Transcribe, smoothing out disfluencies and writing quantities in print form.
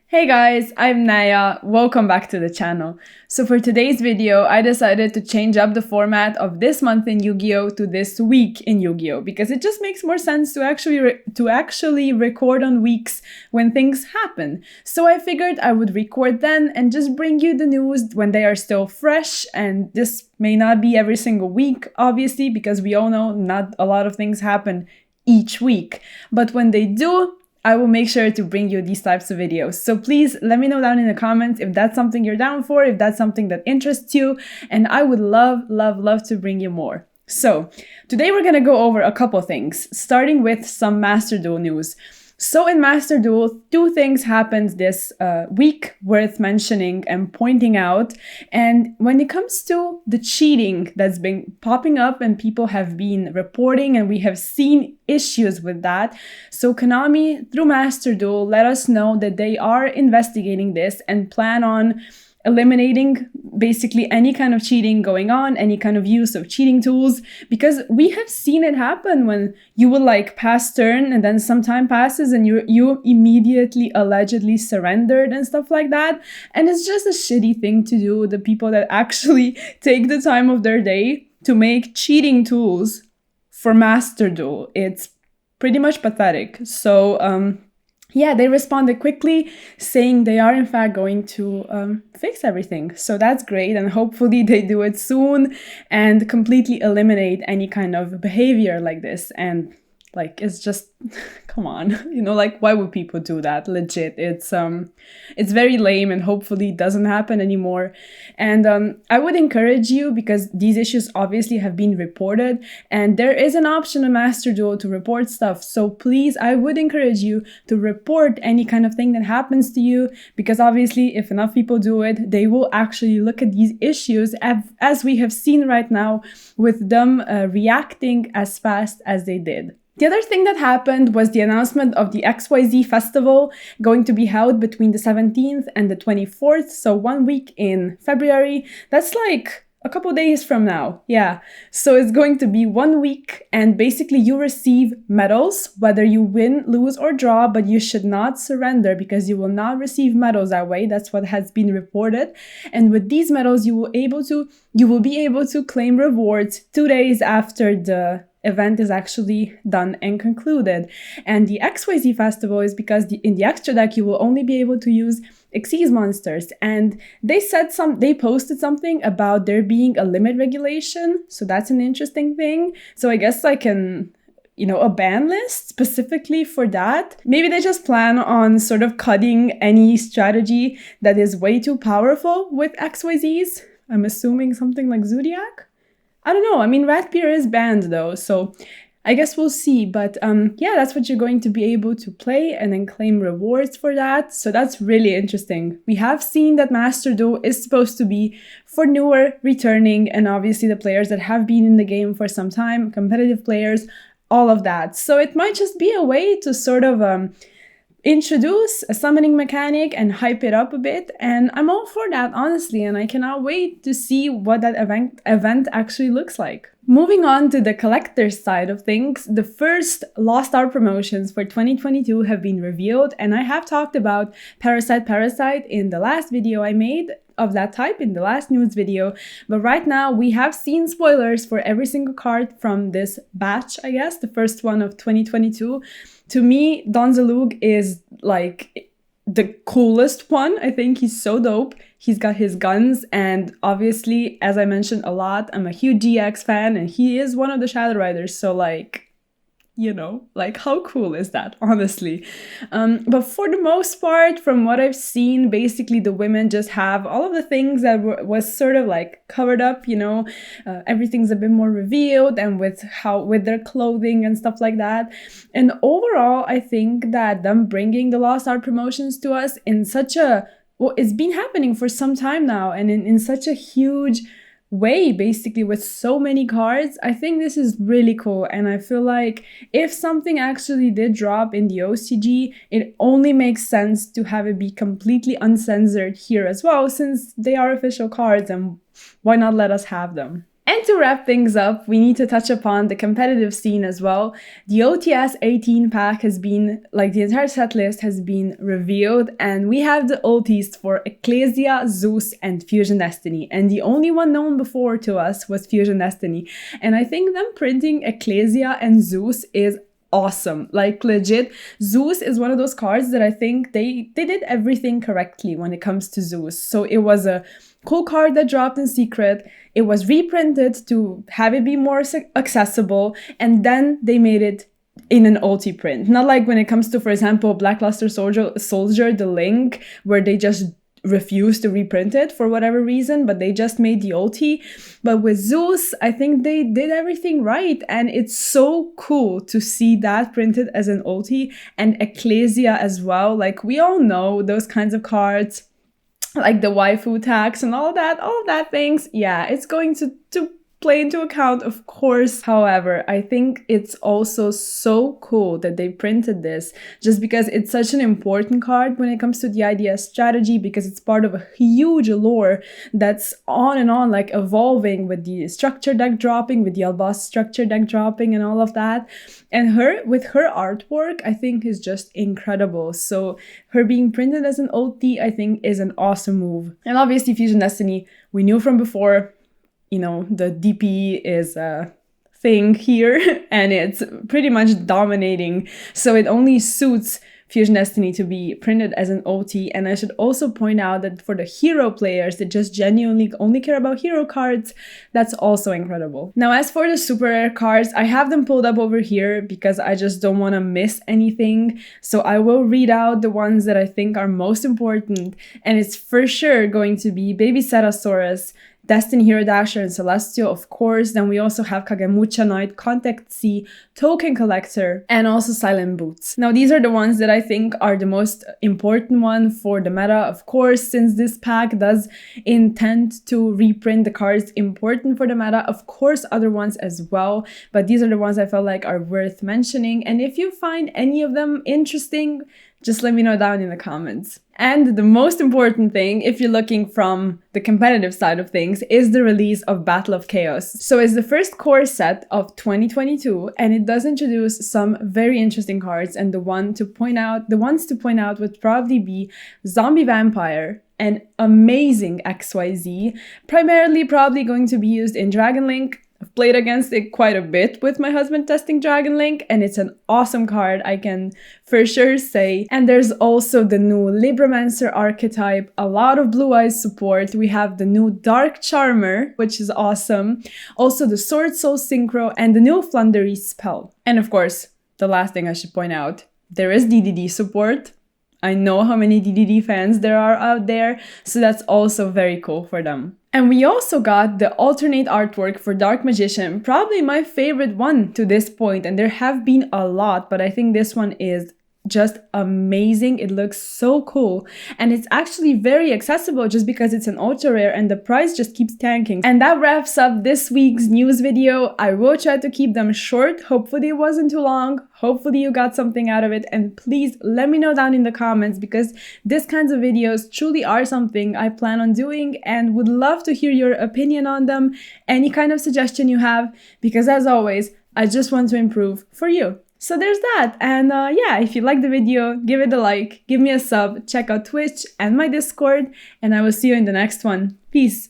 Hey guys, I'm Naya. Welcome back to the channel. So for today's video, I decided to change up the format of this month in Yu-Gi-Oh to this week in Yu-Gi-Oh because it just makes more sense to actually record on weeks when things happen. So I figured I would record then and just bring you the news when they are still fresh, and this may not be every single week, obviously, because we all know not a lot of things happen each week. But when they do, I will make sure to bring you these types of videos. So please let me know down in the comments if that's something you're down for, if that's something that interests you, and I would love to bring you more. So today we're gonna go over a couple things, starting with some Master Duel news. So in Master Duel, two things happened this week worth mentioning and pointing out. And when it comes to the cheating that's been popping up and people have been reporting, and we have seen issues with that. So Konami, through Master Duel, let us know that they are investigating this and plan on eliminating basically any kind of cheating going on, any kind of use of cheating tools, because we have seen it happen when you will pass turn and then some time passes and you immediately allegedly surrendered and stuff like that. And it's just a shitty thing to do. The people that actually take the time of their day to make cheating tools for Master Duel, it's pretty much pathetic. So yeah, they responded quickly, saying they are in fact going to fix everything. So that's great, and hopefully they do it soon and completely eliminate any kind of behavior like this. And it's just, come on, why would people do that? Legit, it's very lame, and hopefully it doesn't happen anymore. And I would encourage you, because these issues obviously have been reported, and there is an option in Master Duel to report stuff. So please, I would encourage you to report any kind of thing that happens to you, because obviously if enough people do it, they will actually look at these issues, as we have seen right now with them reacting as fast as they did. The other thing that happened was the announcement of the XYZ festival going to be held between the 17th and the 24th, so 1 week in February. That's a couple days from now, yeah. So it's going to be 1 week, and basically you receive medals, whether you win, lose, or draw, but you should not surrender because you will not receive medals that way. That's what has been reported. And with these medals, you will be able to claim rewards 2 days after the event is actually done and concluded. And the XYZ festival is because in the extra deck you will only be able to use Xyz monsters, and they posted something about there being a limit regulation, so that's an interesting thing. So I guess a ban list specifically for that. Maybe they just plan on sort of cutting any strategy that is way too powerful with XYZs. I'm assuming something like Zodiac. I don't know. I mean, Rat Pier is banned though, so I guess we'll see. But yeah, that's what you're going to be able to play and then claim rewards for that. So that's really interesting. We have seen that Master Duel is supposed to be for newer, returning, and obviously the players that have been in the game for some time, competitive players, all of that. So it might just be a way to sort of introduce a summoning mechanic and hype it up a bit, and I'm all for that, honestly, and I cannot wait to see what that event actually looks like. Moving on to the collector's side of things, the first Lost Art promotions for 2022 have been revealed, and I have talked about Parasite in the last video I made of that type, in the last news video. But right now we have seen spoilers for every single card from this batch, I guess, the first one of 2022. To me, Zaloog is the coolest one. I think he's so dope. He's got his guns, and obviously, as I mentioned a lot, I'm a huge GX fan, and he is one of the Shadow Riders, so how cool is that, honestly? But for the most part, from what I've seen, basically the women just have all of the things that was sort of covered up, everything's a bit more revealed, and with their clothing and stuff like that. And overall, I think that them bringing the Lost Art promotions to us in it's been happening for some time now, and in such a huge way, basically, with so many cards. I think this is really cool, and I feel like if something actually did drop in the OCG, it only makes sense to have it be completely uncensored here as well, since they are official cards, and why not let us have them? And to wrap things up, we need to touch upon the competitive scene as well. The OTS 18 pack has been, like the entire set list has been revealed, and we have the ultis for Ecclesia, Zeus, and Fusion Destiny. And the only one known before to us was Fusion Destiny. And I think them printing Ecclesia and Zeus is awesome. Like legit, Zeus is one of those cards that I think they did everything correctly when it comes to Zeus. So it was a cool card that dropped in secret. It was reprinted to have it be more accessible, and then they made it in an ulti print. Not like when it comes to, for example, Blackluster Soldier, the Link, where they just refused to reprint it for whatever reason, but they just made the ulti. But with Zeus, I think they did everything right, and it's so cool to see that printed as an ulti, and Ecclesia as well. Like, we all know those kinds of cards, like the waifu tax and all that things. Yeah, it's going to play into account, of course. However, I think it's also so cool that they printed this, just because it's such an important card when it comes to the IDS strategy, because it's part of a huge lore that's on and on, like evolving with the structure deck dropping, with the Albas structure deck dropping and all of that. And with her artwork, I think is just incredible. So her being printed as an OT, I think is an awesome move. And obviously Fusion Destiny, we knew from before, you know, the DP is a thing here and it's pretty much dominating. So it only suits Fusion Destiny to be printed as an OT. And I should also point out that for the hero players that just genuinely only care about hero cards, that's also incredible. Now, as for the super rare cards, I have them pulled up over here because I just don't want to miss anything. So I will read out the ones that I think are most important. And it's for sure going to be Baby Cetasaurus, Destiny Hero Dasher, and Celestial, of course. Then we also have Kagemucha Knight, Contact C, Token Collector, and also Silent Boots. Now, these are the ones that I think are the most important one for the meta, of course, since this pack does intend to reprint the cards important for the meta. Of course, other ones as well, but these are the ones I felt like are worth mentioning. And if you find any of them interesting, just let me know down in the comments. And the most important thing, if you're looking from the competitive side of things, is the release of Battle of Chaos. So it's the first core set of 2022, and it does introduce some very interesting cards. And the ones to point out would probably be Zombie Vampire and amazing XYZ, primarily probably going to be used in Dragon Link. I've played against it quite a bit with my husband testing Dragon Link, and it's an awesome card, I can for sure say. And there's also the new Libromancer archetype, a lot of Blue Eyes support. We have the new Dark Charmer, which is awesome. Also the Sword Soul Synchro and the new Flundery spell. And of course, the last thing I should point out, there is DDD support. I know how many DDD fans there are out there, so that's also very cool for them. And we also got the alternate artwork for Dark Magician, probably my favorite one to this point, and there have been a lot, but I think this one is just amazing. It looks so cool, and it's actually very accessible just because it's an ultra rare and the price just keeps tanking. And that wraps up this week's news video. I will try to keep them short. Hopefully it wasn't too long. Hopefully you got something out of it, and please let me know down in the comments, because these kinds of videos truly are something I plan on doing and would love to hear your opinion on them, any kind of suggestion you have, because as always, I just want to improve for you. So there's that, and yeah, if you like the video, give it a like, give me a sub, check out Twitch and my Discord, and I will see you in the next one. Peace!